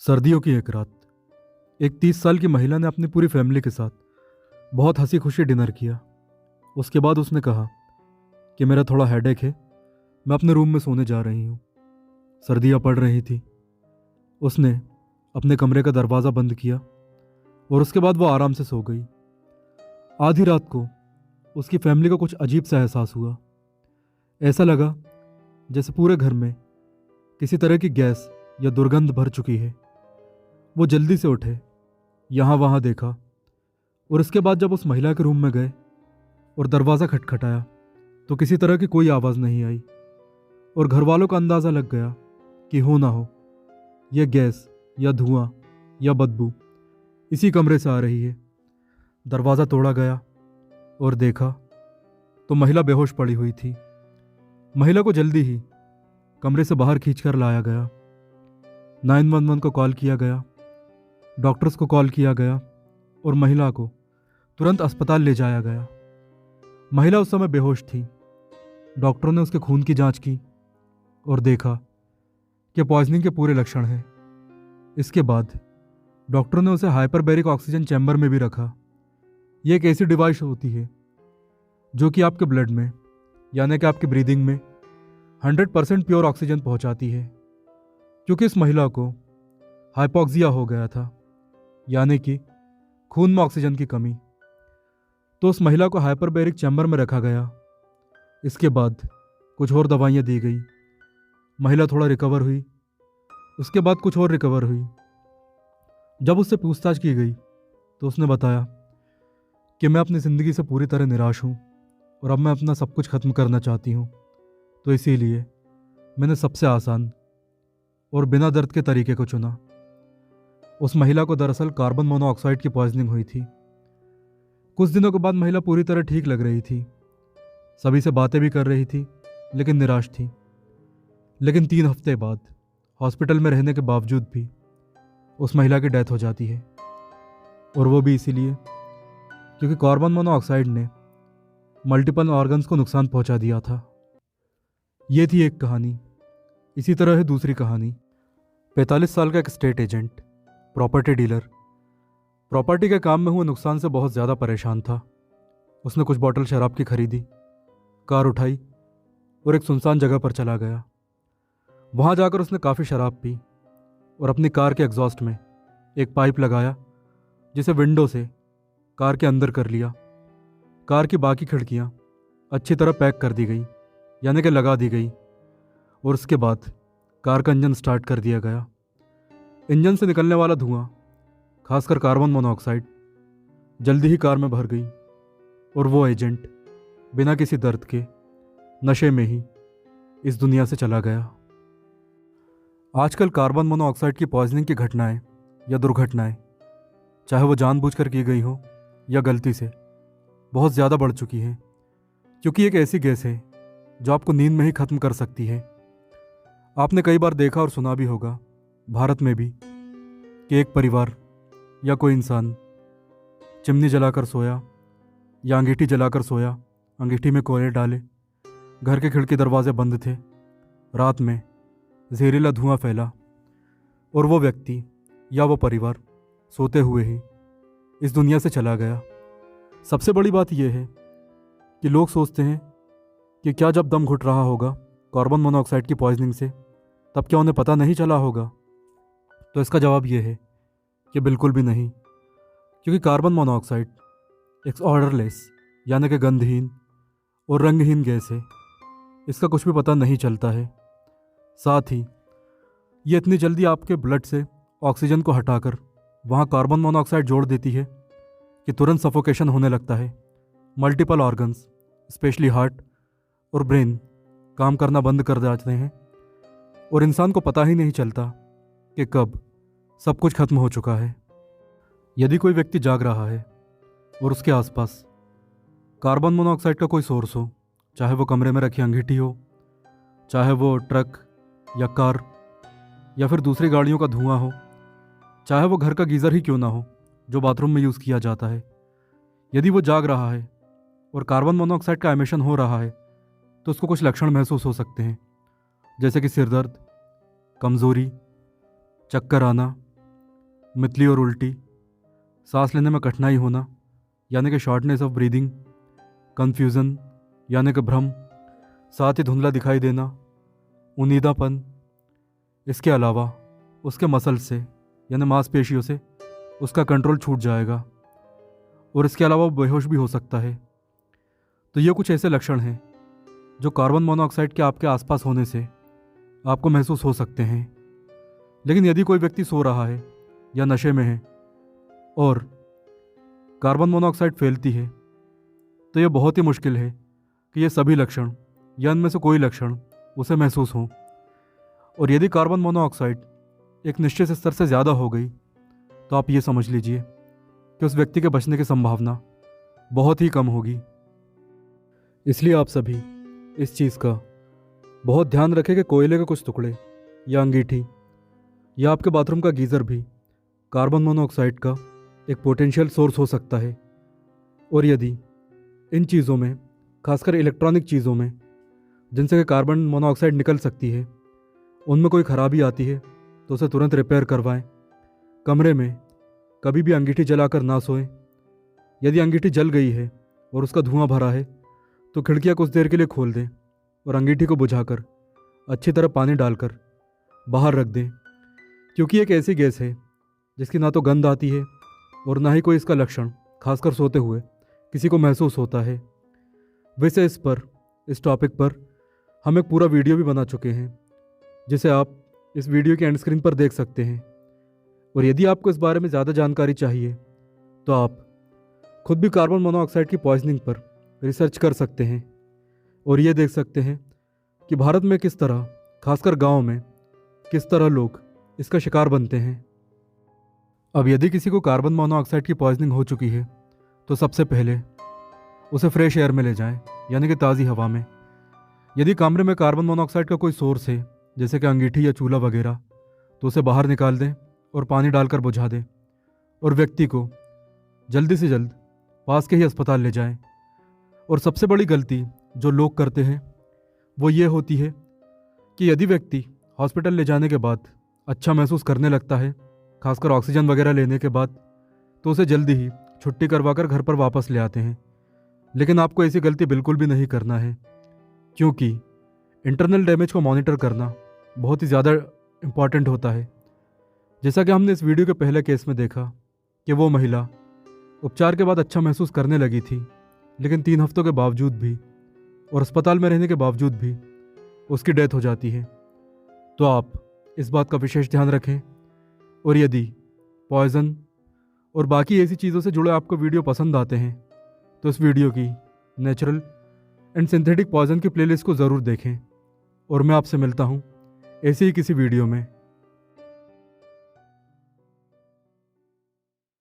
सर्दियों की एक रात एक 30 साल की महिला ने अपनी पूरी फैमिली के साथ बहुत हंसी खुशी डिनर किया। उसके बाद उसने कहा कि मेरा थोड़ा हेडेक है, मैं अपने रूम में सोने जा रही हूँ। सर्दियाँ पड़ रही थी। उसने अपने कमरे का दरवाज़ा बंद किया और उसके बाद वो आराम से सो गई। आधी रात को उसकी फैमिली को कुछ अजीब सा एहसास हुआ। ऐसा लगा जैसे पूरे घर में किसी तरह की गैस या दुर्गंध भर चुकी है। वो जल्दी से उठे, यहाँ वहाँ देखा और इसके बाद जब उस महिला के रूम में गए और दरवाज़ा खटखटाया तो किसी तरह की कोई आवाज़ नहीं आई और घर वालों का अंदाज़ा लग गया कि हो ना हो यह गैस या धुआं या बदबू इसी कमरे से आ रही है। दरवाज़ा तोड़ा गया और देखा तो महिला बेहोश पड़ी हुई थी। महिला को जल्दी ही कमरे से बाहर खींचकर लाया गया। 911 को कॉल किया गया, डॉक्टर्स को कॉल किया गया और महिला को तुरंत अस्पताल ले जाया गया। महिला उस समय बेहोश थी। डॉक्टरों ने उसके खून की जांच की और देखा कि पॉइजनिंग के पूरे लक्षण हैं। इसके बाद डॉक्टरों ने उसे हाइपरबैरिक ऑक्सीजन चैम्बर में भी रखा। यह एक ऐसी डिवाइस होती है जो कि आपके ब्लड में यानी कि आपकी ब्रीदिंग में 100% प्योर ऑक्सीजन पहुंचाती है। क्योंकि इस महिला को हाइपोक्सिया हो गया था यानी कि खून में ऑक्सीजन की कमी, तो उस महिला को हाइपरबैरिक चैम्बर में रखा गया। इसके बाद कुछ और दवाइयाँ दी गई। महिला थोड़ा रिकवर हुई। उसके बाद कुछ और रिकवर हुई। जब उससे पूछताछ की गई तो उसने बताया कि मैं अपनी ज़िंदगी से पूरी तरह निराश हूँ और अब मैं अपना सब कुछ ख़त्म करना चाहती हूँ। तो इसीलिए मैंने सबसे आसान और बिना दर्द के तरीके को चुना। उस महिला को दरअसल कार्बन मोनोऑक्साइड की पॉइजनिंग हुई थी। कुछ दिनों के बाद महिला पूरी तरह ठीक लग रही थी, सभी से बातें भी कर रही थी, लेकिन निराश थी। लेकिन 3 हफ्ते बाद हॉस्पिटल में रहने के बावजूद भी उस महिला की डेथ हो जाती है, और वो भी इसीलिए क्योंकि कार्बन मोनोऑक्साइड ने मल्टीपल ऑर्गन्स को नुकसान पहुंचा दिया था। ये थी एक कहानी। इसी तरह है दूसरी कहानी। 45 साल का एक state agent, property dealer, property के काम में हुए नुकसान से बहुत ज़्यादा परेशान था। उसने कुछ बॉटल शराब की खरीदी, कार उठाई और एक सुनसान जगह पर चला गया। वहाँ जाकर उसने काफ़ी शराब पी और अपनी कार के एग्जॉस्ट में एक पाइप लगाया जिसे विंडो से कार के अंदर कर लिया। कार की बाकी खिड़कियाँ अच्छी तरह पैक कर दी गई यानी कि लगा दी गई, और उसके बाद कार का इंजन स्टार्ट कर दिया गया। इंजन से निकलने वाला धुआं, खासकर कार्बन मोनोऑक्साइड, जल्दी ही कार में भर गई और वो एजेंट बिना किसी दर्द के नशे में ही इस दुनिया से चला गया। आजकल कार्बन मोनोऑक्साइड की पॉइजनिंग की घटनाएं या दुर्घटनाएं, चाहे वो जानबूझकर की गई हो या गलती से, बहुत ज़्यादा बढ़ चुकी हैं। क्योंकि एक ऐसी गैस है जो आपको नींद में ही ख़त्म कर सकती है। आपने कई बार देखा और सुना भी होगा, भारत में भी, कि एक परिवार या कोई इंसान चिमनी जलाकर सोया या अंगीठी जलाकर सोया, अंगीठी में कोयले डाले, घर के खिड़की दरवाजे बंद थे, रात में जहरीला धुआं फैला और वो व्यक्ति या वो परिवार सोते हुए ही इस दुनिया से चला गया। सबसे बड़ी बात यह है कि लोग सोचते हैं कि क्या जब दम घुट रहा होगा कार्बन मोनोऑक्साइड की पॉइजनिंग से, तब क्या उन्हें पता नहीं चला होगा? तो इसका जवाब यह है कि बिल्कुल भी नहीं। क्योंकि कार्बन मोनोऑक्साइड एक ऑर्डरलेस यानी कि गंधहीन और रंगहीन गैस है। इसका कुछ भी पता नहीं चलता है। साथ ही ये इतनी जल्दी आपके ब्लड से ऑक्सीजन को हटाकर वहाँ कार्बन मोनोऑक्साइड जोड़ देती है कि तुरंत सफोकेशन होने लगता है। मल्टीपल ऑर्गन्स, स्पेशली हार्ट और ब्रेन, काम करना बंद कर जाते हैं और इंसान को पता ही नहीं चलता कि कब सब कुछ खत्म हो चुका है। यदि कोई व्यक्ति जाग रहा है और उसके आसपास कार्बन मोनोऑक्साइड का कोई सोर्स हो, चाहे वो कमरे में रखी अंगीठी हो, चाहे वो ट्रक या कार या फिर दूसरी गाड़ियों का धुआं हो, चाहे वो घर का गीज़र ही क्यों ना हो जो बाथरूम में यूज़ किया जाता है, यदि वो जाग रहा है और कार्बन मोनोऑक्साइड का एमिशन हो रहा है तो उसको कुछ लक्षण महसूस हो सकते हैं, जैसे कि सिर दर्द, कमज़ोरी, चक्कर आना, मितली और उल्टी, सांस लेने में कठिनाई होना यानी कि शॉर्टनेस ऑफ ब्रीदिंग, कन्फ्यूज़न यानी कि भ्रम, साथ ही धुंधला दिखाई देना, उनीदापन। इसके अलावा उसके मसल से यानी मांसपेशियों से उसका कंट्रोल छूट जाएगा और इसके अलावा वो बेहोश भी हो सकता है। तो ये कुछ ऐसे लक्षण हैं जो कार्बन मोनोऑक्साइड के आपके आसपास होने से आपको महसूस हो सकते हैं। लेकिन यदि कोई व्यक्ति सो रहा है या नशे में है और कार्बन मोनोऑक्साइड फैलती है तो यह बहुत ही मुश्किल है कि ये सभी लक्षण या इनमें से कोई लक्षण उसे महसूस हों। और यदि कार्बन मोनोऑक्साइड एक निश्चित स्तर से ज़्यादा हो गई तो आप ये समझ लीजिए कि उस व्यक्ति के बचने की संभावना बहुत ही कम होगी। इसलिए आप सभी इस चीज़ का बहुत ध्यान रखें कि कोयले के कुछ टुकड़े या अंगीठी या आपके बाथरूम का गीज़र भी कार्बन मोनोऑक्साइड का एक पोटेंशियल सोर्स हो सकता है। और यदि इन चीज़ों में, खासकर इलेक्ट्रॉनिक चीज़ों में जिनसे कार्बन मोनोऑक्साइड निकल सकती है, उनमें कोई ख़राबी आती है तो उसे तुरंत रिपेयर करवाएं। कमरे में कभी भी अंगीठी जलाकर ना सोएं। यदि अंगीठी जल गई है और उसका धुआं भरा है तो खिड़कियां कुछ देर के लिए खोल दें और अंगीठी को बुझाकर अच्छी तरह पानी डालकर बाहर रख दें, क्योंकि एक ऐसी गैस है जिसकी ना तो गंध आती है और ना ही कोई इसका लक्षण खासकर सोते हुए किसी को महसूस होता है। वैसे इस टॉपिक पर हम एक पूरा वीडियो भी बना चुके हैं जिसे आप इस वीडियो के एंड स्क्रीन पर देख सकते हैं। और यदि आपको इस बारे में ज़्यादा जानकारी चाहिए तो आप खुद भी कार्बन मोनोऑक्साइड की पॉइजनिंग पर रिसर्च कर सकते हैं और ये देख सकते हैं कि भारत में किस तरह, खासकर गाँव में, किस तरह लोग इसका शिकार बनते हैं। अब यदि किसी को कार्बन मोनोऑक्साइड की पॉइजनिंग हो चुकी है तो सबसे पहले उसे फ्रेश एयर में ले जाएं, यानी कि ताज़ी हवा में। यदि कमरे में कार्बन मोनोऑक्साइड का कोई सोर्स है जैसे कि अंगीठी या चूल्हा वगैरह, तो उसे बाहर निकाल दें और पानी डालकर बुझा दें और व्यक्ति को जल्दी से जल्द पास के ही अस्पताल ले जाएं। और सबसे बड़ी गलती जो लोग करते हैं वो ये होती है कि यदि व्यक्ति हॉस्पिटल ले जाने के बाद अच्छा महसूस करने लगता है, खासकर ऑक्सीजन वगैरह लेने के बाद, तो उसे जल्दी ही छुट्टी करवाकर घर पर वापस ले आते हैं। लेकिन आपको ऐसी गलती बिल्कुल भी नहीं करना है, क्योंकि इंटरनल डैमेज को मॉनिटर करना बहुत ही ज़्यादा इम्पॉर्टेंट होता है। जैसा कि हमने इस वीडियो के पहले केस में देखा कि वो महिला उपचार के बाद अच्छा महसूस करने लगी थी, लेकिन 3 हफ्तों के बावजूद भी और अस्पताल में रहने के बावजूद भी उसकी डेथ हो जाती है। तो आप इस बात का विशेष ध्यान रखें। और यदि पॉइज़न और बाकी ऐसी चीज़ों से जुड़े आपको वीडियो पसंद आते हैं तो इस वीडियो की नेचुरल एंड सिंथेटिक पॉइज़न की प्लेलिस्ट को ज़रूर देखें। और मैं आपसे मिलता हूँ ऐसे ही किसी वीडियो में।